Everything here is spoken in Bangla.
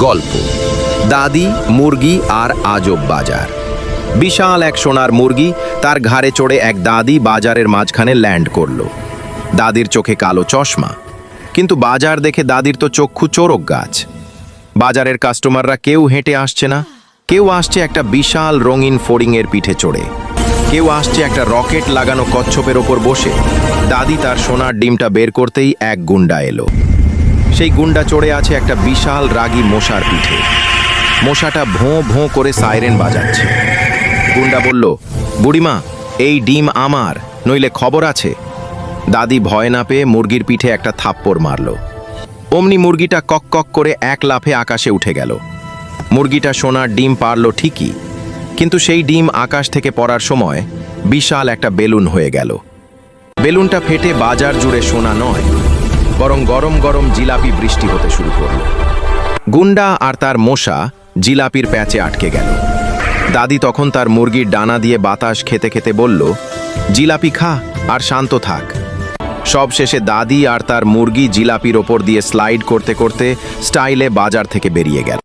গল্প দাদি, মুরগি আর আজব বাজার। বিশাল এক সোনার মুরগি তার ঘাড়ে চড়ে এক দাদি বাজারের মাঝখানে ল্যান্ড করলো। দাদির চোখে কালো চশমা, কিন্তু বাজার দেখে দাদির তো চক্ষু চোরক গাছ। বাজারের কাস্টমাররা কেউ হেঁটে আসছে না, কেউ আসছে একটা বিশাল রঙিন ফড়িংয়ের পিঠে চড়ে, কেউ আসছে একটা রকেট লাগানো কচ্ছপের ওপর বসে। দাদি তার সোনার ডিমটা বের করতেই এক গুন্ডা এলো। সেই গুন্ডা চড়ে আছে একটা বিশাল রাগী মশার পিঠে। মশাটা ভোঁ ভোঁ করে সাইরেন বাজাচ্ছে। গুন্ডা বলল, বুড়িমা, এই ডিম আমার, নইলে খবর আছে। দাদি ভয় না পেয়ে মুরগির পিঠে একটা থাপ্পড় মারল। অমনি মুরগিটা কক কক করে এক লাফে আকাশে উঠে গেল। মুরগিটা সোনার ডিম পারল ঠিকই, কিন্তু সেই ডিম আকাশ থেকে পড়ার সময় বিশাল একটা বেলুন হয়ে গেল। বেলুনটা ফেটে বাজার জুড়ে সোনা নয়, বরং গরম গরম জিলাপি বৃষ্টি হতে শুরু করল। গুন্ডা আর তার মশা জিলাপির প্যাচে আটকে গেল। দাদি তখন তার মুরগির ডানা দিয়ে বাতাস খেতে খেতে বলল, জিলাপি খা আর শান্ত থাক। সব শেষে দাদি আর তার মুরগি জিলাপির ওপর দিয়ে স্লাইড করতে করতে স্টাইলে বাজার থেকে বেরিয়ে গেল।